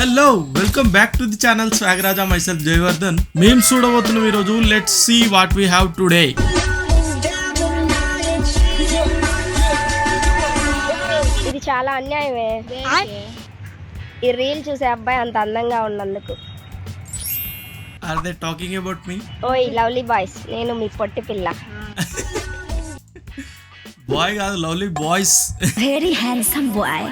Hello welcome back to the channel Swagaraja myself Jayavardhan. మేము చూడబోతున్నాం ఈరోజు. Let's see what we have today. ఇది చాలా అన్యాయమే. ఈ రీల్ చూసే అబ్బాయి అంత అందంగా ఉన్నందుకు. Are they talking about me? ఓయ్ లవ్లీ బాయ్స్, నేను మీ పొట్టి పిల్ల. బాయ్ కాదు, lovely boys. Very handsome boy.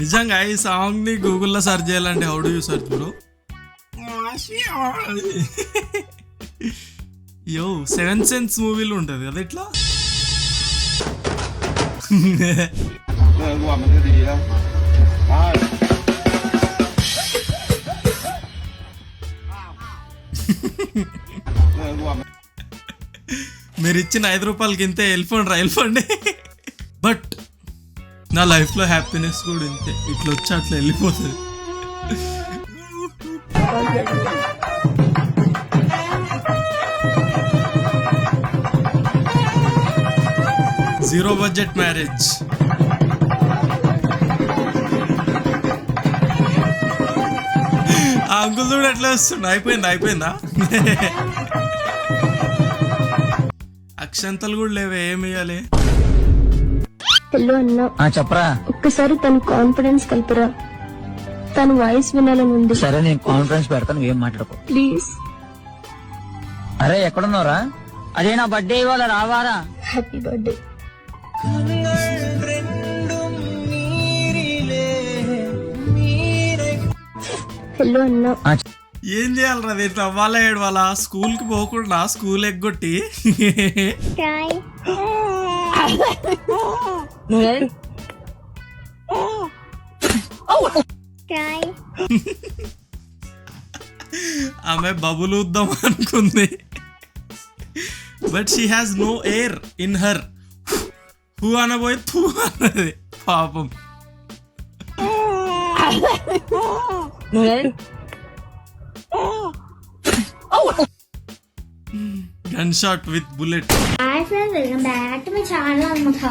నిజంగా ఈ సాంగ్ ని గూగుల్లో సెర్చ్ చేయాలంటే how do you search bro? Yo 7 sense మూవీలో ఉంటుంది కదా ఇట్లా. మీరు ఇచ్చిన 5 రూపాయలకి ఇంతే వెళ్ళిపోండి. బట్ నా లైఫ్లో హ్యాపీనెస్ కూడా ఇంతే, ఇట్లా వచ్చి అట్లా వెళ్ళిపోతుంది. Zero budget marriage. ఆ అంకుల్ చూడు ఎట్లా వస్తుండ. అయిపోయిందా? అక్షంతలు కూడా లేవే, ఏమి ఇవ్వాలి? హలో అన్నా, చెప్పరా. ఒక్కసారి తన కాన్ఫిడెన్స్ కలిపరా, తన వాయిస్ వినాలని ఉంది. సరే నేను కాన్ఫరెన్స్ పెడతాను, ఏం మాట్లాడుకో ప్లీజ్. అరే ఎక్కడున్నారా? అదే నా బర్త్డే ఇవాళ రావారా? Happy birthday. హలో అన్నా, ఏం చేయాలరా? రేపు అవ్వాలా ఏడవాలా? స్కూల్ కి పోకుండా స్కూల్ ఎగ్గొట్టి ఆమె బబులు వద్దాం అనుకుంది, but she has no air in her. హూ అనబోయి తూ అన్నది పాపం. Gun shot with bullet. Hi friends, welcome back to my channel అన్నమాట.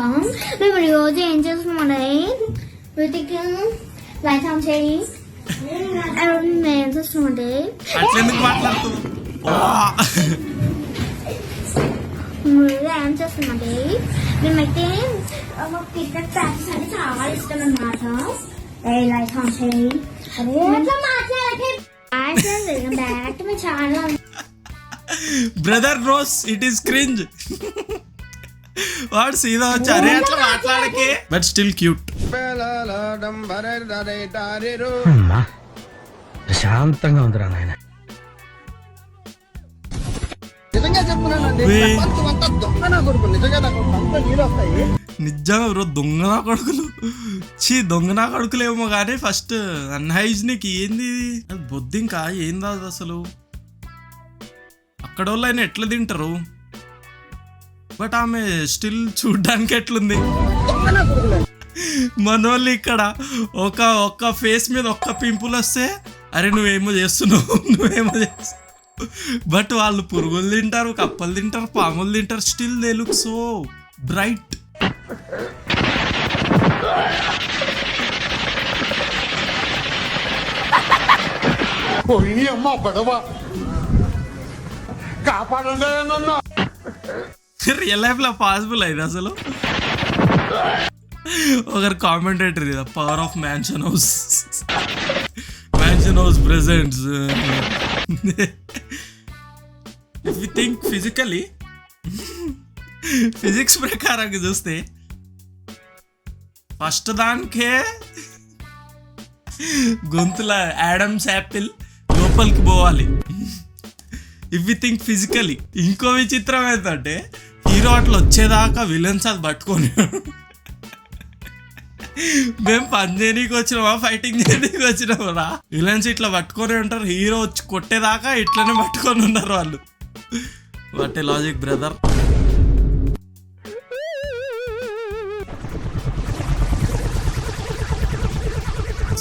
మేము రోజు ఏం చేస్తున్నామంటే వీటికి లైట్ ఆన్ చేయి ఏం చేస్తున్నామంటే అట్లెందుకు మాట్లాడుతుంది? ఏం చేస్తున్నామంటే మేమైతే క్రికెట్ ప్రాక్టీస్ అంటే చాలా ఇష్టం అన్నమాట. లైట్ ఆన్ చేయి. Hi friends, welcome back to my channel. Brother rose it is cringe. వాడు సీదా వచ్చి అరే అట్లా మాట్లాడకే, బట్ స్టిల్ క్యూట్. ప్రశాంతంగా ఉందిరా నాయన. నిజంగా బ్రో, దొంగ నా కొడుకులు. దొంగ నా కొడుకులేమో కానీ ఫస్ట్ అన్హైజీనిక్. ఏంది అది? బొద్దింకా ఏంది అది అసలు? అక్కడ వాళ్ళు అయినా ఎట్లా తింటారు? బట్ ఆమె స్టిల్ చూడ్డానికి ఎట్లుంది? మనోళ్ళు ఇక్కడ ఒక్క ఫేస్ మీద ఒక్క పింపుల్ వస్తే అరే నువ్వేమో చేస్తున్నావు. బట్ వాళ్ళు పురుగులు తింటారు, కప్పలు తింటారు, పాములు తింటారు. Still they look so bright. Real life లో పాసిబుల్ అయింది అసలు? ఒకరు కామెంటేటర్ ఇది power of mansion house presents. If you think physically, physics ప్రకారంగా చూస్తే ఫస్ట్ దానికే గొంతుల యాడమ్స్ యాపిల్ లోపలికి పోవాలి. If you think physically. ఇంకో విచిత్రం ఏంటంటే హీరో అట్లా వచ్చేదాకా విలన్స్ అది పట్టుకొని, మేము పని చేయనీకి వచ్చినామా ఫైటింగ్ చేయనీకి వచ్చినామా? విలన్స్ ఇట్లా పట్టుకొని ఉంటారు, హీరో వచ్చి కొట్టేదాకా ఇట్లనే పట్టుకొని ఉన్నారు వాళ్ళు. What a logic brother.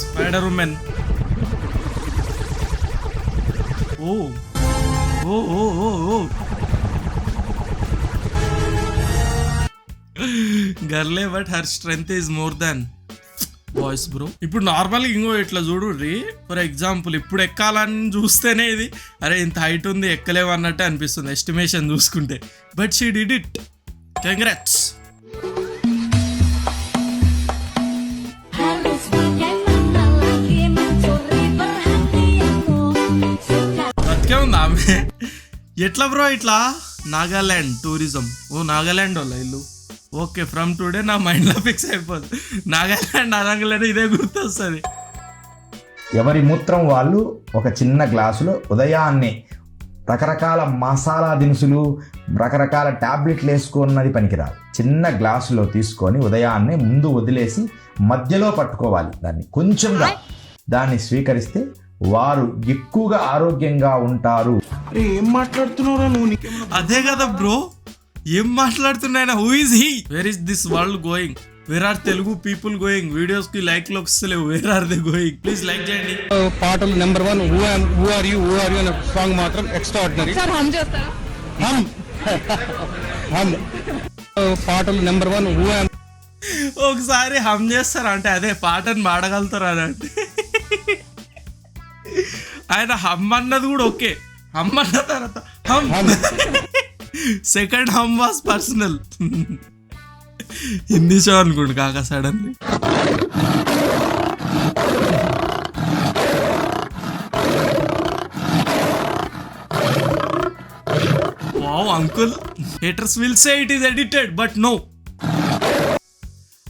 Spider women. ఓ ఓ ఓ ఓ ఓ గర్లే but her strength is more than boys bro. ఇప్పుడు నార్మల్గా ఇంకో ఇట్లా చూడుర్రి, ఫర్ ఎగ్జాంపుల్ ఇప్పుడు ఎక్కాలని చూస్తేనే ఇది అరే ఇంత హైట్ ఉంది ఎక్కలేవు అన్నట్టు అనిపిస్తుంది ఎస్టిమేషన్ చూసుకుంటే. But she did it. Congrats. బతికే ఉంది ఆమె. ఎట్లా బ్రో ఇట్లా? నాగాల్యాండ్ టూరిజం. ఓ నాగాల్యాండ్ వాళ్ళ ఇల్లు. ఓకే, ఫ్రమ్ టుడే నా మైండ్లో ఫిక్స్ అయిపోతుంది. నాగాల్యాండ్ అనగానే ఇదే గుర్తొస్తుంది. ఎవరి మూత్రం వాళ్ళు ఒక చిన్న గ్లాసులో ఉదయాన్నే రకరకాల మసాలా దినుసులు రకరకాల టాబ్లెట్లు వేసుకున్నది పనికిరాదు. చిన్న గ్లాసులో తీసుకొని ఉదయాన్నే ముందు వదిలేసి మధ్యలో పట్టుకోవాలి. దాన్ని కొంచెంగా దాన్ని స్వీకరిస్తే వారు ఎక్కువగా ఆరోగ్యంగా ఉంటారు. ఏం మాట్లాడుతున్నావురా నువ్వు? అదే కదా బ్రో, ఏం మాట్లాడుతున్నా? Who is he? Where is this world going? Where are Telugu people going? Videos కి లైక్ లో వస్తలేవు. వేర్ ఆర్ దే గోయింగ్? ప్లీజ్ లైక్ చేయండి. పాటలు నెంబర్ 1 హూ ఆర్ యు అనే సాంగ్ మాత్రం ఎక్స్ట్రాఆర్డినరీ. సార్ హమ్ చేస్తారా? హమ్ పాటలు నెంబర్ 1 హూ ఆర్. ఒకసారి హమ్ చేస్తారా అంటే అదే పాటను పాడగలుగుతారా అని అంటే ఆయన హమ్ అన్నది కూడా ఓకే. హమ్ అన్న తర్వాత hmm second hmm was personal. Hindi show అనుకోండి కాక suddenly. Wow uncle, haters will say it is edited but no.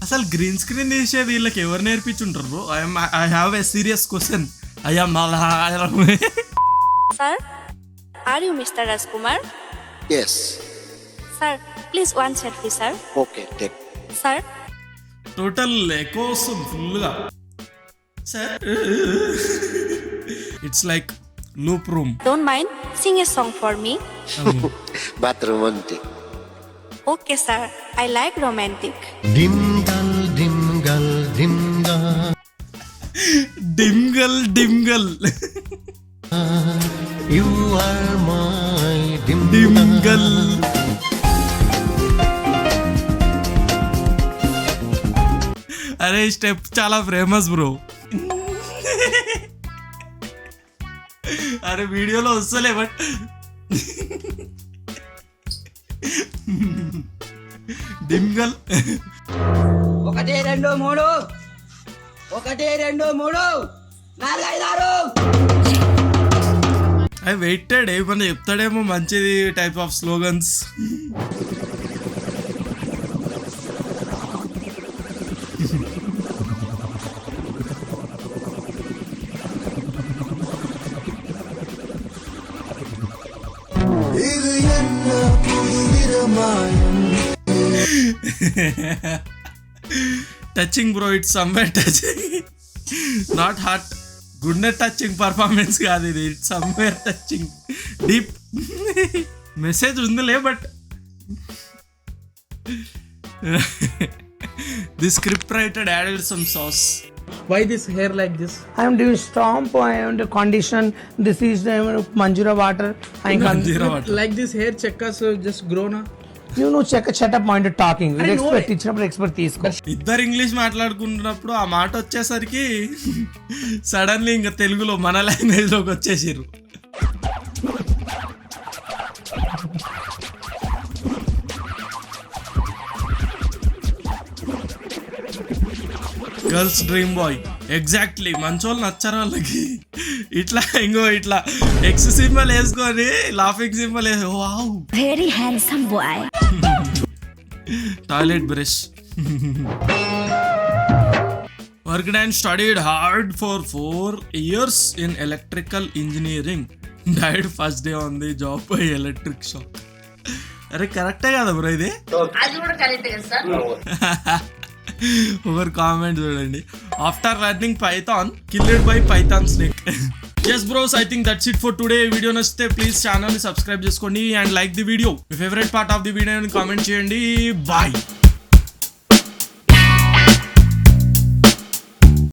అసలు గ్రీన్ స్క్రీన్ తీసేది వీళ్ళకి ఎవరు నేర్పించుంటారు bro? I have a serious question. I am Malayalam. Sir, are you Mr. Rajkumar? Yes. Sir, please one selfie, sir. Okay, take. Sir. Total echo full ga. Sir. It's like loop room. Don't mind, sing a song for me. But romantic. Okay, sir. I like romantic. డింగల్ డింగల్ డింగల్ Dimgle, dimgle. You are my Dimgle. అరే step చాలా famous bro. అరే వీడియోలో వస్తలే but డిమ్గల్. 1 2 3 1 2 3 4 5 6. I weighted ఏమన్నా చెప్తాడేమో మంచిది type of slogans. Touching bro, it's somewhere touching, not heart. Good night touching performance కాదు ఇది, it's somewhere touching deep. Message ఉందిలే but the script writer added some sauce. Why this hair like this? I am doing stomp, I am the condition. This is the Manjira water. I can like this hair checkas just grow na. You know check shut up mind talking. Expert ఇచ్చినప్పుడు expert తీసుకో. ఇద్దరు English మాట్లాడుకుంటున్నప్పుడు ఆ మాట వచ్చేసరికి suddenly ఇంకా తెలుగులో మన language లోకి వచ్చేసారు. Girls dream boy, exactly. మంచోళ్ళు నచ్చారు వాళ్ళకి. ఇట్లా ఇంకో ఇట్లా ఎక్స్ సింబల్ వేసుకొని లాఫింగ్ సింబల్ వేసి wow Very handsome boy. Toilet brush. Worked and studied hard for 4 years in electrical engineering. Died first day on the job by electric shock. అరే కరెక్టే కదా బ్రో ఇది? ఒకరు కామెంట్ చూడండి. After learning Python killed by python snake. Yes bros, I think that's it for today. Video నచ్చితే please channel ని subscribe చేసుకోండి and like the video. మీ favourite part of the video comment చేయండి. Bye.